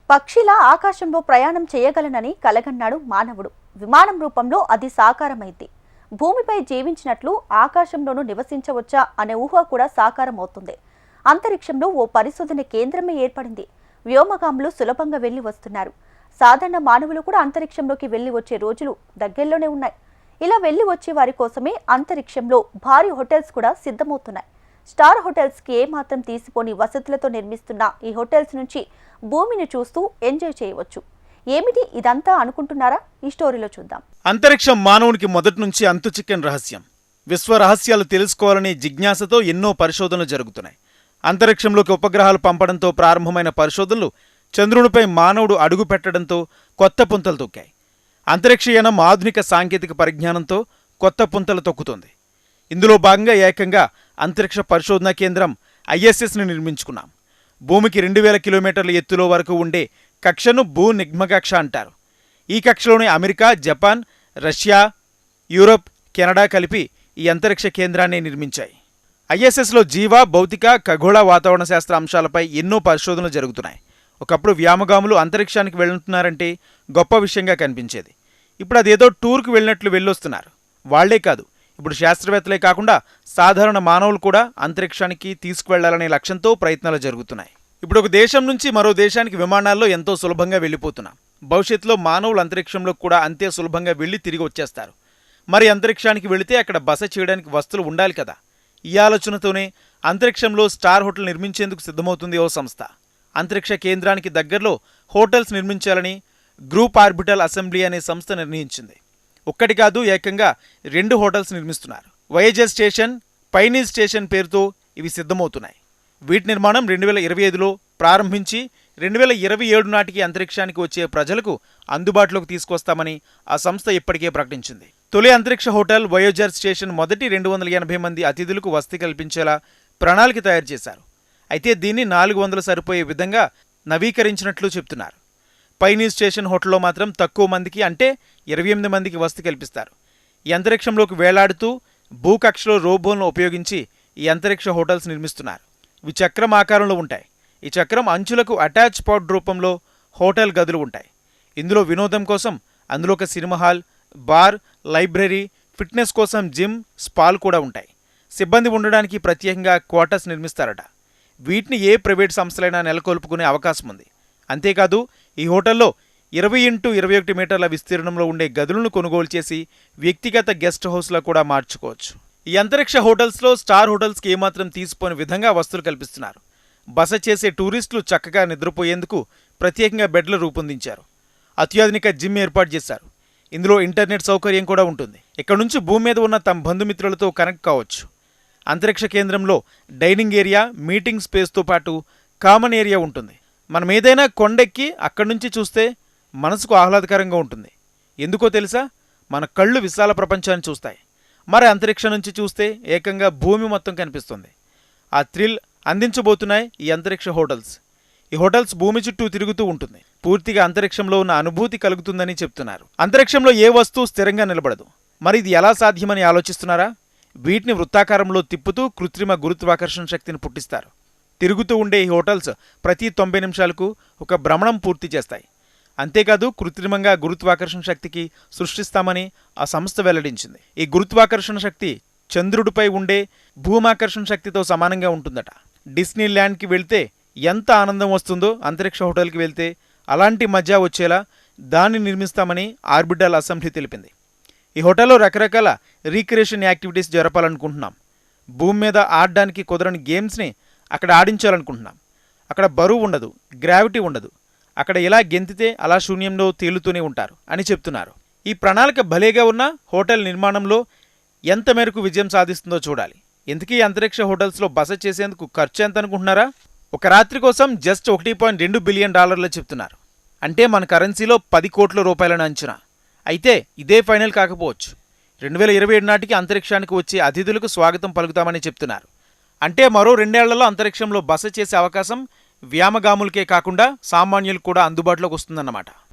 పక్షిలా ఆకాశంలో ప్రయాణం చేయగలనని కలగన్నాడు మానవుడు. విమానం రూపంలో అది సాకారమైంది. భూమిపై జీవించినట్లు ఆకాశంలోనూ నివసించవచ్చా అనే ఊహ కూడా సాకారమవుతుంది. అంతరిక్షంలో ఓ పరిశోధన కేంద్రమే ఏర్పడింది. వ్యోమగాములు సులభంగా వెళ్లి వస్తున్నారు. సాధారణ మానవులు కూడా అంతరిక్షంలోకి వెళ్లి వచ్చే రోజులు దగ్గరలోనే ఉన్నాయి. ఇలా వెళ్లి వచ్చే వారి కోసమే అంతరిక్షంలో భారీ హోటల్స్ కూడా సిద్ధమవుతున్నాయి. స్టార్ హోటల్స్ కి ఏమాత్రం తీసిపోని వసతులతో నిర్మిస్తున్న ఈ హోటల్స్ నుంచి భూమిని చూస్తూ ఎంజాయ్ చేయవచ్చు. ఏమిటి ఇదంతా అనుకుంటున్నారా? ఈ స్టోరీలో చూద్దాం. అంతరిక్షం మానవునికి మొదటి నుంచి అంతుచిక్కని రహస్యం. విశ్వ రహస్యాలు తెలుసుకోవాలనే జిజ్ఞాసతో ఎన్నో పరిశోధనలు జరుగుతున్నాయి. అంతరిక్షంలోకి ఉపగ్రహాలు పంపడంతో ప్రారంభమైన పరిశోధనలు చంద్రునిపై మానవుడు అడుగు పెట్టడంతో కొత్త పుంతలు తొక్కాయి. అంతరిక్షయానం ఆధునిక సాంకేతిక పరిజ్ఞానంతో కొత్త పుంతలు తొక్కుతోంది. ఇందులో భాగంగా ఏకంగా అంతరిక్ష పరిశోధనా కేంద్రం ISSని నిర్మించుకున్నాం. భూమికి 2000 కిలోమీటర్ల ఎత్తులో వరకు ఉండే కక్షను భూ నిగ్మకక్ష అంటారు. ఈ కక్షలోనే America, Japan, Russia, Europe, Canada కలిపి ఈ అంతరిక్ష కేంద్రాన్ని నిర్మించాయి. ISSలో జీవ, భౌతిక, ఖగోళ వాతావరణ శాస్త్ర అంశాలపై ఎన్నో పరిశోధనలు జరుగుతున్నాయి. ఒకప్పుడు వ్యామగాములు అంతరిక్షానికి వెళ్తున్నారంటే గొప్ప విషయంగా కనిపించేది. ఇప్పుడు అదేదో టూర్కు వెళ్ళినట్లు వెళ్ళొస్తున్నారు. వాళ్లే కాదు, ఇప్పుడు శాస్త్రవేత్తలే కాకుండా సాధారణ మానవులు కూడా అంతరిక్షానికి తీసుకువెళ్లాలనే లక్ష్యంతో ప్రయత్నాలు జరుగుతున్నాయి. ఇప్పుడు ఒక దేశం నుంచి మరో దేశానికి విమానాల్లో ఎంతో సులభంగా వెళ్ళిపోతున్నాం. భవిష్యత్తులో మానవులు అంతరిక్షంలో కూడా అంతే సులభంగా వెళ్లి తిరిగి వచ్చేస్తారు. మరి అంతరిక్షానికి వెళితే అక్కడ బస చేయడానికి వస్తువులు ఉండాలి కదా. ఈ ఆలోచనతోనే అంతరిక్షంలో స్టార్ హోటల్ నిర్మించేందుకు సిద్ధమవుతుంది ఓ సంస్థ. అంతరిక్ష కేంద్రానికి దగ్గరలో హోటల్స్ నిర్మించాలని గ్రూప్ ఆర్బిటల్ అసెంబ్లీ అనే సంస్థ నిర్ణయించింది. ఒక్కటి కాదు, ఏకంగా 2 హోటల్స్ నిర్మిస్తున్నారు. వయేజర్ స్టేషన్, పైనీర్ స్టేషన్ పేరుతో ఇవి సిద్ధమవుతున్నాయి. వీటి నిర్మాణం 2025లో ప్రారంభించి 2027 నాటికి అంతరిక్షానికి వచ్చే ప్రజలకు అందుబాటులోకి తీసుకొస్తామని ఆ సంస్థ ఇప్పటికే ప్రకటించింది. తొలి అంతరిక్ష హోటల్ వయేజర్ స్టేషన్ మొదటి 280 మంది అతిథులకు వసతి కల్పించేలా ప్రణాళిక తయారు చేశారు. అయితే దీన్ని 400 సరిపోయే విధంగా నవీకరించినట్లు చెప్తున్నారు. పైనీర్ స్టేషన్ హోటల్లో మాత్రం తక్కువ మందికి, అంటే 28 మందికి వసతి కల్పిస్తారు. ఈ అంతరిక్షంలోకి వేలాడుతూ భూకక్షలో రోబోలను ఉపయోగించి ఈ అంతరిక్ష హోటల్స్ నిర్మిస్తున్నారు. ఇవి చక్రం ఆకారంలో ఉంటాయి. ఈ చక్రం అంచులకు అటాచ్ పాడ్ రూపంలో హోటల్ గదులు ఉంటాయి. ఇందులో వినోదం కోసం అందులో ఒక cinema hall, bar, library, fitness కోసం జిమ్, స్పాలు కూడా ఉంటాయి. సిబ్బంది ఉండడానికి ప్రత్యేకంగా క్వార్టర్స్ నిర్మిస్తారట. వీటిని ఏ ప్రైవేట్ సంస్థలైనా నెలకొల్పుకునే అవకాశం ఉంది. అంతేకాదు, ఈ హోటల్లో 20x21 మీటర్ల విస్తీర్ణంలో ఉండే గదులను కొనుగోలు చేసి వ్యక్తిగత గెస్ట్ హౌస్లా కూడా మార్చుకోవచ్చు. ఈ అంతరిక్ష హోటల్స్లో స్టార్ హోటల్స్కి ఏమాత్రం తీసిపోని విధంగా వసతులు కల్పిస్తున్నారు. బస చేసే టూరిస్టులు చక్కగా నిద్రపోయేందుకు ప్రత్యేకంగా బెడ్లు రూపొందించారు. అత్యాధునిక జిమ్ ఏర్పాటు చేశారు. ఇందులో ఇంటర్నెట్ సౌకర్యం కూడా ఉంటుంది. ఇక్కడ నుంచి భూమి మీద ఉన్న తమ బంధుమిత్రులతో కనెక్ట్ కావచ్చు. అంతరిక్ష కేంద్రంలో డైనింగ్ ఏరియా, మీటింగ్ స్పేస్తో పాటు కామన్ ఏరియా ఉంటుంది. మనం ఏదైనా కొండెక్కి అక్కడి నుంచి చూస్తే మనసుకు ఆహ్లాదకరంగా ఉంటుంది. ఎందుకో తెలుసా? మన కళ్ళు విశాల ప్రపంచాన్ని చూస్తాయి. మరి అంతరిక్షం నుంచి చూస్తే ఏకంగా భూమి మొత్తం కనిపిస్తుంది. ఆ థ్రిల్ అందించబోతున్నాయి ఈ అంతరిక్ష హోటల్స్. ఈ హోటల్స్ భూమి చుట్టూ తిరుగుతూ ఉంటుంది. పూర్తిగా అంతరిక్షంలో ఉన్న అనుభూతి కలుగుతుందని చెప్తున్నారు. అంతరిక్షంలో ఏ వస్తువు స్థిరంగా నిలబడదు. మరి ఇది ఎలా సాధ్యమని ఆలోచిస్తున్నారా? వీటిని వృత్తాకారంలో తిప్పుతూ కృత్రిమ గురుత్వాకర్షణ శక్తిని పుట్టిస్తారు. తిరుగుతూ ఉండే ఈ హోటల్స్ ప్రతి 90 నిమిషాలకు ఒక భ్రమణం పూర్తి చేస్తాయి. అంతేకాదు, కృత్రిమంగా గురుత్వాకర్షణ శక్తికి సృష్టిస్తామని ఆ సంస్థ వెల్లడించింది. ఈ గురుత్వాకర్షణ శక్తి చంద్రుడిపై ఉండే భూమాకర్షణ శక్తితో సమానంగా ఉంటుందట. డిస్నీ ల్యాండ్కి వెళ్తే ఎంత ఆనందం వస్తుందో అంతరిక్ష హోటల్కి వెళ్తే అలాంటి మజా వచ్చేలా దాన్ని నిర్మిస్తామని ఆర్బిటల్ అసెంబ్లీ తెలిపింది. ఈ హోటల్లో రకరకాల రీక్రియేషన్ యాక్టివిటీస్ జరపాలనుకుంటున్నాం. భూమి మీద ఆడడానికి కుదరని గేమ్స్ని అక్కడ ఆడించాలనుకుంటున్నాం. అక్కడ బరువు ఉండదు, గ్రావిటీ ఉండదు. అక్కడ ఎలా గెంతితే అలా శూన్యంలో తేలుతూనే ఉంటారు అని చెప్తున్నారు. ఈ ప్రణాళిక భలేగా ఉన్న హోటల్ నిర్మాణంలో ఎంత మేరకు విజయం సాధిస్తుందో చూడాలి. ఇంతకీ అంతరిక్ష హోటల్స్లో బస చేసేందుకు ఖర్చు ఎంత అనుకుంటున్నారా? ఒక రాత్రి కోసం జస్ట్ $1.2 బిలియన్ చెప్తున్నారు. అంటే మన కరెన్సీలో 10 కోట్ల రూపాయలను అంచనా. అయితే ఇదే ఫైనల్ కాకపోవచ్చు. 2027 నాటికి అంతరిక్షానికి వచ్చే అతిథులకు స్వాగతం పలుకుతామని చెప్తున్నారు. అంటే మరో 2 ఏళ్లలో అంతరిక్షంలో బస చేసే అవకాశం వ్యామగాములకే కాకుండా సామాన్యులకు కూడా అందుబాటులోకి వస్తుందన్నమాట.